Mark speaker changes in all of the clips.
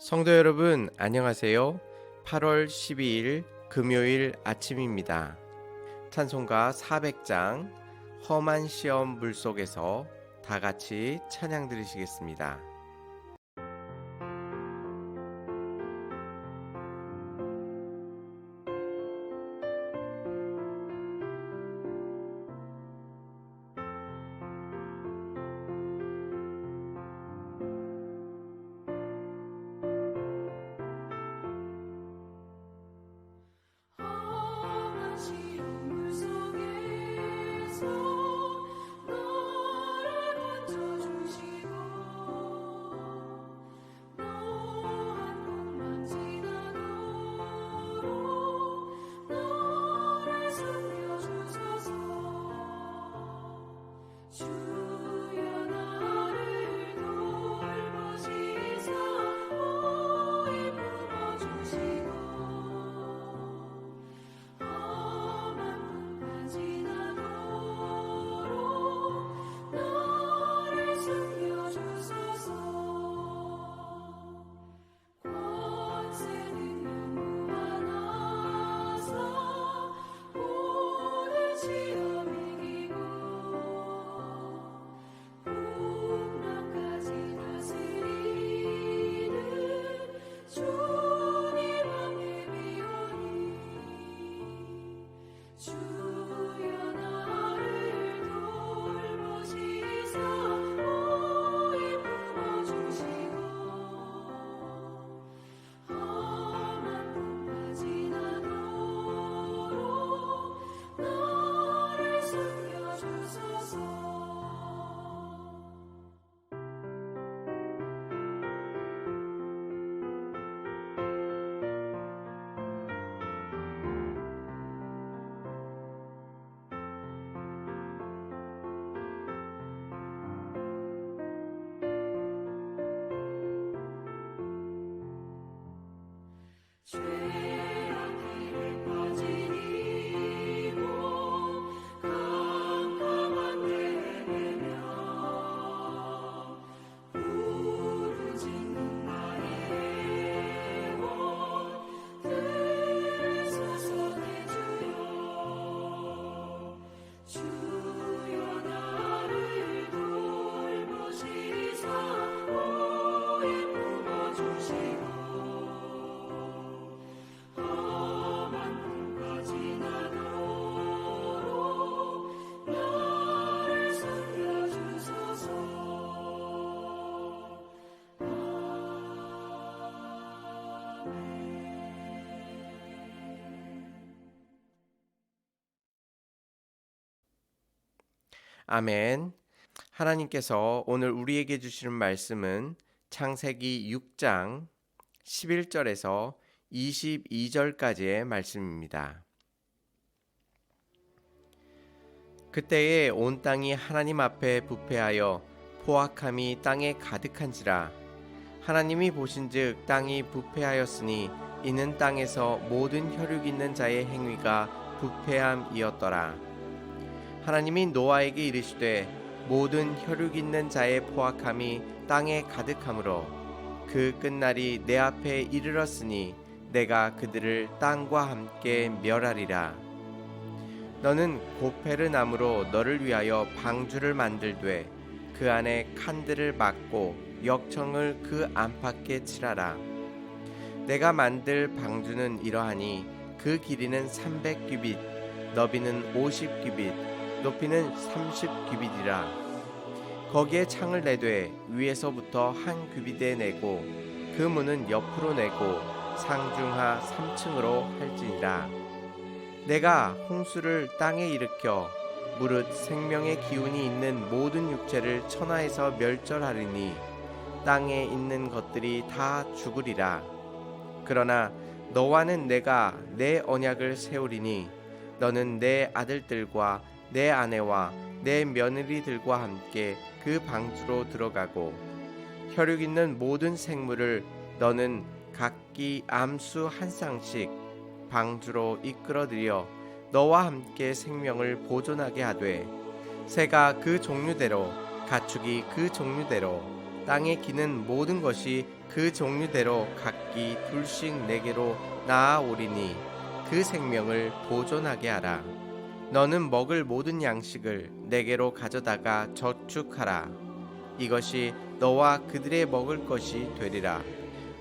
Speaker 1: 성도 여러분, 안녕하세요. 8월 12일 금요일 아침입니다. 찬송가 400장 험한 시험 물속에서 다 같이 찬양 드리시겠습니다. 아멘. 하나님께서 오늘 우리에게 주시는 말씀은 창세기 6장 11절에서 22절까지의 말씀입니다. 그때에 온 땅이 하나님 앞에 부패하여 포악함이 땅에 가득한지라. 하나님이 보신즉 땅이 부패하였으니 이는 땅에서 모든 혈육 있는 자의 행위가 부패함이었더라. 하나님이 노아에게 이르시되 모든 혈육 있는 자의 포악함이 땅에 가득하므로 그 끝날이 내 앞에 이르렀으니 내가 그들을 땅과 함께 멸하리라. 너는 고페르 나무로 너를 위하여 방주를 만들되 그 안에 칸들을 막고 역청을 그 안팎에 칠하라. 내가 만들 방주는 이러하니 그 길이는 300규빗, 너비는 50규빗, 높이는 30규빗이라. 거기에 창을 내되 위에서부터 한 규빗에 내고 그 문은 옆으로 내고 상중하 3층으로 할지니라. 내가 홍수를 땅에 일으켜 무릇 생명의 기운이 있는 모든 육체를 천하에서 멸절하리니 땅에 있는 것들이 다 죽으리라. 그러나 너와는 내가 내 언약을 세우리니 너는 내 아들들과 내 아내와 내 며느리들과 함께 그 방주로 들어가고 혈육 있는 모든 생물을 너는 각기 암수 한 쌍씩 방주로 이끌어들여 너와 함께 생명을 보존하게 하되 새가 그 종류대로 가축이 그 종류대로 땅에 기는 모든 것이 그 종류대로 각기 둘씩 내게로 나아오리니 그 생명을 보존하게 하라. 너는 먹을 모든 양식을 내게로 가져다가 저축하라. 이것이 너와 그들의 먹을 것이 되리라.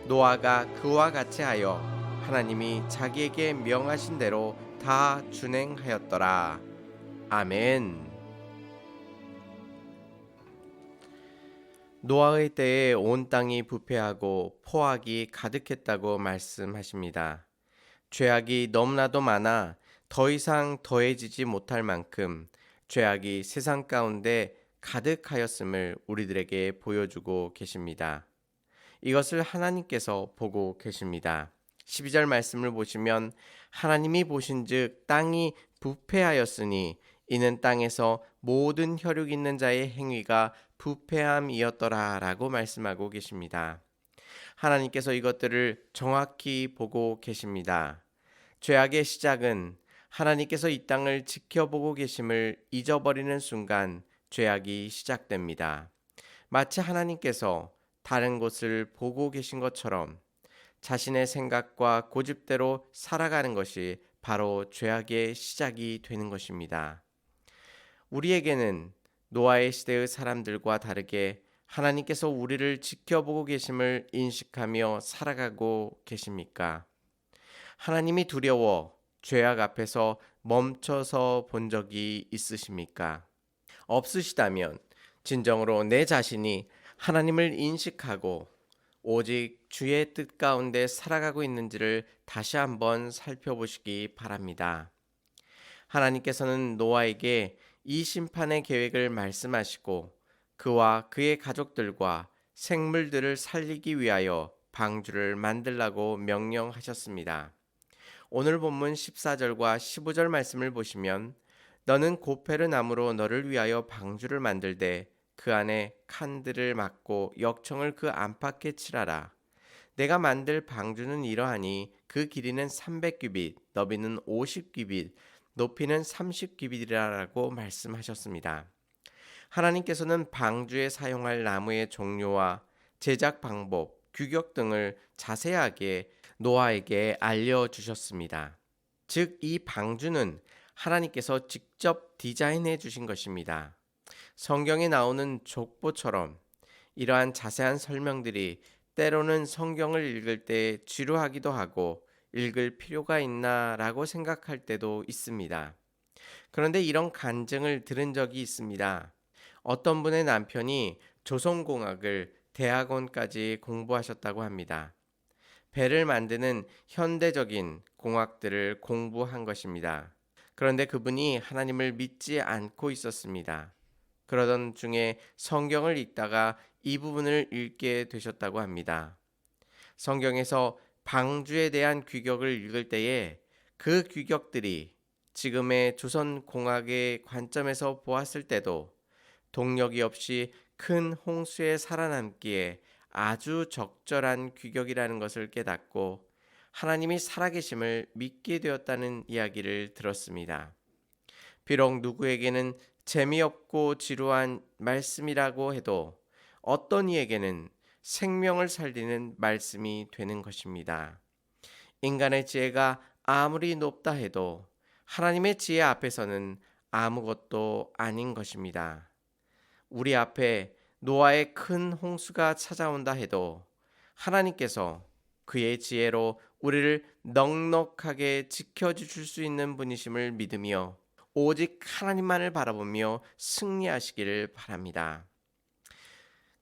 Speaker 1: 노아가 그와 같이 하여 하나님이 자기에게 명하신 대로 다 준행하였더라. 아멘. 노아의 때에 온 땅이 부패하고 포악이 가득했다고 말씀하십니다. 죄악이 너무나도 많아 더 이상 더해지지 못할 만큼 죄악이 세상 가운데 가득하였음을 우리들에게 보여주고 계십니다. 이것을 하나님께서 보고 계십니다. 12절 말씀을 보시면 하나님이 보신즉 땅이 부패하였으니 이는 땅에서 모든 혈육 있는 자의 행위가 부패함이었더라 라고 말씀하고 계십니다. 하나님께서 이것들을 정확히 보고 계십니다. 죄악의 시작은 하나님께서 이 땅을 지켜보고 계심을 잊어버리는 순간 죄악이 시작됩니다. 마치 하나님께서 다른 곳을 보고 계신 것처럼 자신의 생각과 고집대로 살아가는 것이 바로 죄악의 시작이 되는 것입니다. 우리에게는 노아의 시대의 사람들과 다르게 하나님께서 우리를 지켜보고 계심을 인식하며 살아가고 계십니까? 하나님이 두려워 죄악 앞에서 멈춰서 본 적이 있으십니까? 없으시다면 진정으로 내 자신이 하나님을 인식하고 오직 주의 뜻 가운데 살아가고 있는지를 다시 한번 살펴보시기 바랍니다. 하나님께서는 노아에게 이 심판의 계획을 말씀하시고 그와 그의 가족들과 생물들을 살리기 위하여 방주를 만들라고 명령하셨습니다. 오늘 본문 14절과 15절 말씀을 보시면 너는 고페르 나무로 너를 위하여 방주를 만들되 그 안에 칸들을 막고 역청을 그 안팎에 칠하라. 내가 만들 방주는 이러하니 그 길이는 300규빗, 너비는 50규빗, 높이는 30규빗이라고 말씀하셨습니다. 하나님께서는 방주에 사용할 나무의 종류와 제작 방법, 규격 등을 자세하게 노아에게 알려주셨습니다. 즉, 이 방주는 하나님께서 직접 디자인해 주신 것입니다. 성경에 나오는 족보처럼 이러한 자세한 설명들이 때로는 성경을 읽을 때 지루하기도 하고 읽을 필요가 있나라고 생각할 때도 있습니다. 그런데 이런 간증을 들은 적이 있습니다. 어떤 분의 남편이 조선공학을 대학원까지 공부하셨다고 합니다. 배를 만드는 현대적인 공학들을 공부한 것입니다. 그런데 그분이 하나님을 믿지 않고 있었습니다. 그러던 중에 성경을 읽다가 이 부분을 읽게 되셨다고 합니다. 성경에서 방주에 대한 규격을 읽을 때에 그 규격들이 지금의 조선공학의 관점에서 보았을 때도 동력이 없이 큰 홍수에 살아남기에 아주 적절한 규격이라는 것을 깨닫고 하나님이 살아계심을 믿게 되었다는 이야기를 들었습니다. 비록 누구에게는 재미없고 지루한 말씀이라고 해도 어떤 이에게는 생명을 살리는 말씀이 되는 것입니다. 인간의 지혜가 아무리 높다 해도 하나님의 지혜 앞에서는 아무것도 아닌 것입니다. 우리 앞에 노아의 큰 홍수가 찾아온다 해도 하나님께서 그의 지혜로 우리를 넉넉하게 지켜주실 수 있는 분이심을 믿으며 오직 하나님만을 바라보며 승리하시기를 바랍니다.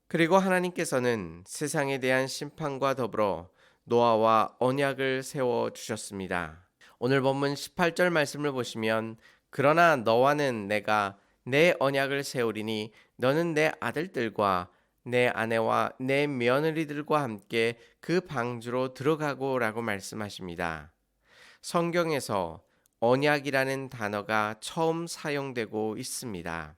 Speaker 1: 그리고 하나님께서는 세상에 대한 심판과 더불어 노아와 언약을 세워주셨습니다. 오늘 본문 18절 말씀을 보시면 그러나 너와는 내가 내 언약을 세우리니 너는 내 아들들과 내 아내와 내 며느리들과 함께 그 방주로 들어가고 라고 말씀하십니다. 성경에서 언약이라는 단어가 처음 사용되고 있습니다.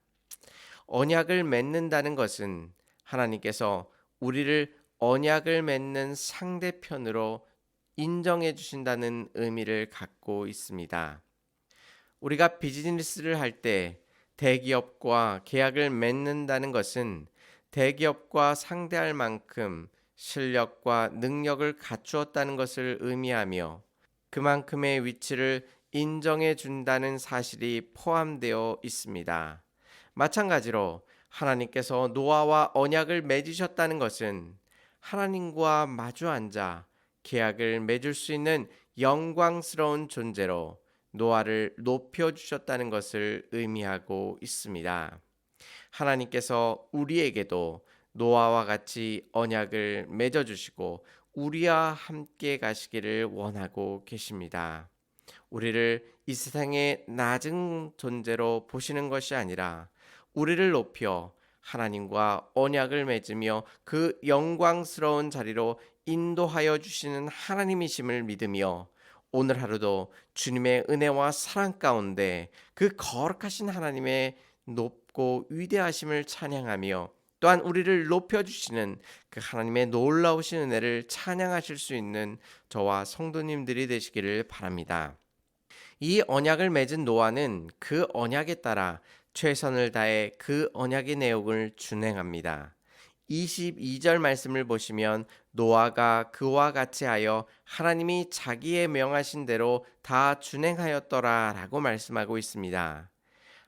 Speaker 1: 언약을 맺는다는 것은 하나님께서 우리를 언약을 맺는 상대편으로 인정해 주신다는 의미를 갖고 있습니다. 우리가 비즈니스를 할 때 대기업과 계약을 맺는다는 것은 대기업과 상대할 만큼 실력과 능력을 갖추었다는 것을 의미하며 그만큼의 위치를 인정해 준다는 사실이 포함되어 있습니다. 마찬가지로 하나님께서 노아와 언약을 맺으셨다는 것은 하나님과 마주 앉아 계약을 맺을 수 있는 영광스러운 존재로 노아를 높여주셨다는 것을 의미하고 있습니다. 하나님께서 우리에게도 노아와 같이 언약을 맺어주시고 우리와 함께 가시기를 원하고 계십니다. 우리를 이 세상의 낮은 존재로 보시는 것이 아니라 우리를 높여 하나님과 언약을 맺으며 그 영광스러운 자리로 인도하여 주시는 하나님이심을 믿으며 오늘 하루도 주님의 은혜와 사랑 가운데 그 거룩하신 하나님의 높고 위대하심을 찬양하며 또한 우리를 높여주시는 그 하나님의 놀라우신 은혜를 찬양하실 수 있는 저와 성도님들이 되시기를 바랍니다. 이 언약을 맺은 노아는 그 언약에 따라 최선을 다해 그 언약의 내용을 준행합니다. 22절 말씀을 보시면 노아가 그와 같이 하여 하나님이 자기의 명하신 대로 다 준행하였더라 라고 말씀하고 있습니다.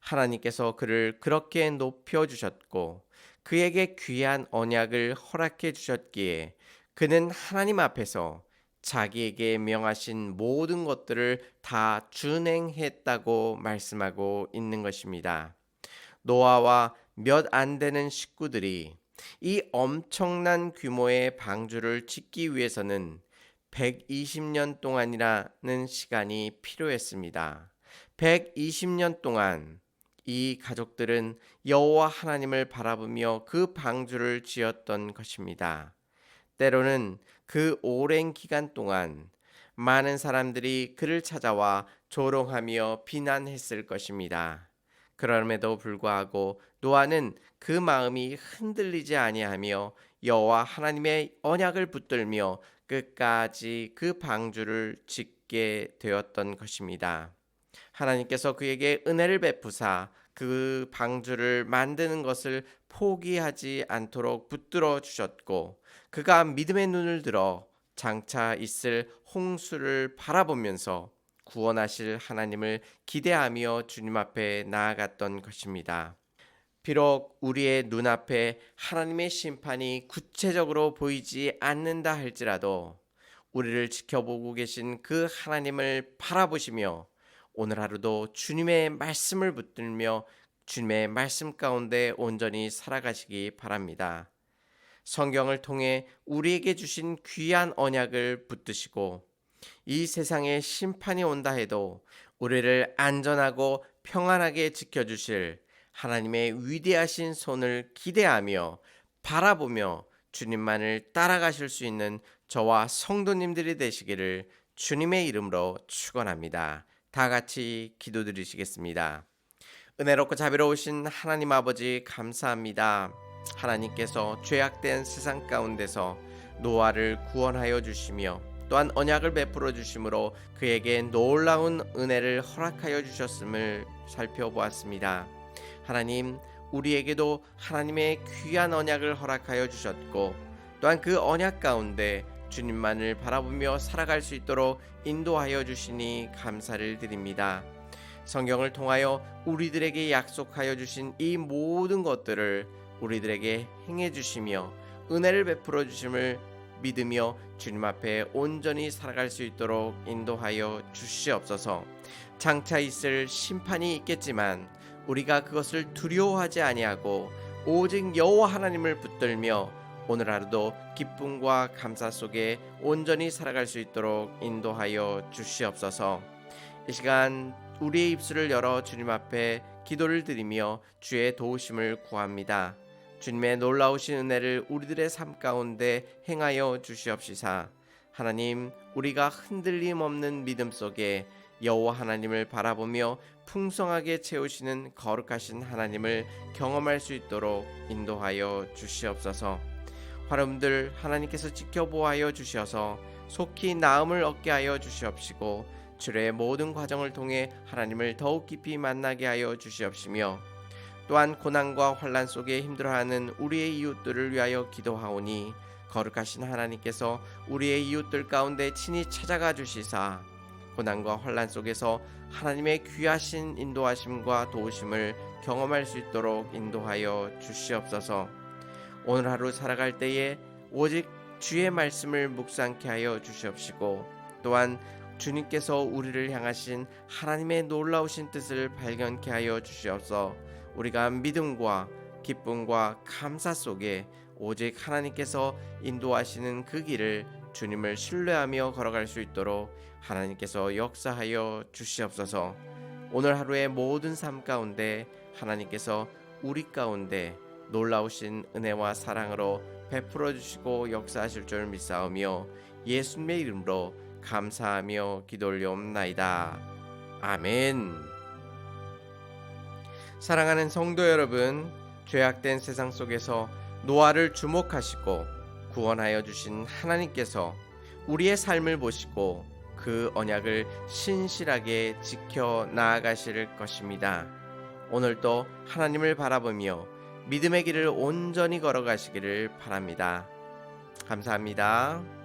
Speaker 1: 하나님께서 그를 그렇게 높여주셨고 그에게 귀한 언약을 허락해 주셨기에 그는 하나님 앞에서 자기에게 명하신 모든 것들을 다 준행했다고 말씀하고 있는 것입니다. 노아와 몇 안 되는 식구들이 이 엄청난 규모의 방주를 짓기 위해서는 120년 동안이라는 시간이 필요했습니다. 120년 동안 이 가족들은 여호와 하나님을 바라보며 그 방주를 지었던 것입니다. 때로는 그 오랜 기간 동안 많은 사람들이 그를 찾아와 조롱하며 비난했을 것입니다. 그럼에도 불구하고 노아는 그 마음이 흔들리지 아니하며 여호와 하나님의 언약을 붙들며 끝까지 그 방주를 짓게 되었던 것입니다. 하나님께서 그에게 은혜를 베푸사 그 방주를 만드는 것을 포기하지 않도록 붙들어 주셨고 그가 믿음의 눈을 들어 장차 있을 홍수를 바라보면서 구원하실 하나님을 기대하며 주님 앞에 나아갔던 것입니다. 비록 우리의 눈앞에 하나님의 심판이 구체적으로 보이지 않는다 할지라도 우리를 지켜보고 계신 그 하나님을 바라보시며 오늘 하루도 주님의 말씀을 붙들며 주님의 말씀 가운데 온전히 살아가시기 바랍니다. 성경을 통해 우리에게 주신 귀한 언약을 붙드시고 이 세상에 심판이 온다 해도 우리를 안전하고 평안하게 지켜주실 하나님의 위대하신 손을 기대하며 바라보며 주님만을 따라가실 수 있는 저와 성도님들이 되시기를 주님의 이름으로 축원합니다. 다 같이 기도드리시겠습니다. 은혜롭고 자비로우신 하나님 아버지 감사합니다. 하나님께서 죄악된 세상 가운데서 노아를 구원하여 주시며 또한 언약을 베풀어 주심으로 그에게 놀라운 은혜를 허락하여 주셨음을 살펴보았습니다. 하나님, 우리에게도 하나님의 귀한 언약을 허락하여 주셨고 또한 그 언약 가운데 주님만을 바라보며 살아갈 수 있도록 인도하여 주시니 감사를 드립니다. 성경을 통하여 우리들에게 약속하여 주신 이 모든 것들을 우리들에게 행해 주시며 은혜를 베풀어 주심을 믿으며 주님 앞에 온전히 살아갈 수 있도록 인도하여 주시옵소서. 장차 있을 심판이 있겠지만 우리가 그것을 두려워하지 아니하고 오직 여호와 하나님을 붙들며 오늘 하루도 기쁨과 감사 속에 온전히 살아갈 수 있도록 인도하여 주시옵소서. 이 시간 우리의 입술을 열어 주님 앞에 기도를 드리며 주의 도우심을 구합니다. 주님의 놀라우신 은혜를 우리들의 삶 가운데 행하여 주시옵시사. 하나님, 우리가 흔들림 없는 믿음 속에 여호와 하나님을 바라보며 풍성하게 채우시는 거룩하신 하나님을 경험할 수 있도록 인도하여 주시옵소서. 여러분들 하나님께서 지켜보아여 주셔서 속히 나음을 얻게 하여 주시옵시고 주의 모든 과정을 통해 하나님을 더욱 깊이 만나게 하여 주시옵시며 또한 고난과 환난 속에 힘들어하는 우리의 이웃들을 위하여 기도하오니 거룩하신 하나님께서 우리의 이웃들 가운데 친히 찾아가 주시사 고난과 환난 속에서 하나님의 귀하신 인도하심과 도우심을 경험할 수 있도록 인도하여 주시옵소서. 오늘 하루 살아갈 때에 오직 주의 말씀을 묵상케 하여 주시옵시고 또한 주님께서 우리를 향하신 하나님의 놀라우신 뜻을 발견케 하여 주시옵소서. 우리가 믿음과 기쁨과 감사 속에 오직 하나님께서 인도하시는 그 길을 주님을 신뢰하며 걸어갈 수 있도록 하나님께서 역사하여 주시옵소서. 오늘 하루의 모든 삶 가운데 하나님께서 우리 가운데 놀라우신 은혜와 사랑으로 베풀어 주시고 역사하실 줄 믿사오며 예수님의 이름으로 감사하며 기도 올려옵나이다. 아멘. 사랑하는 성도 여러분, 죄악된 세상 속에서 노아를 주목하시고 구원하여 주신 하나님께서 우리의 삶을 보시고 그 언약을 신실하게 지켜 나아가실 것입니다. 오늘도 하나님을 바라보며 믿음의 길을 온전히 걸어가시기를 바랍니다. 감사합니다.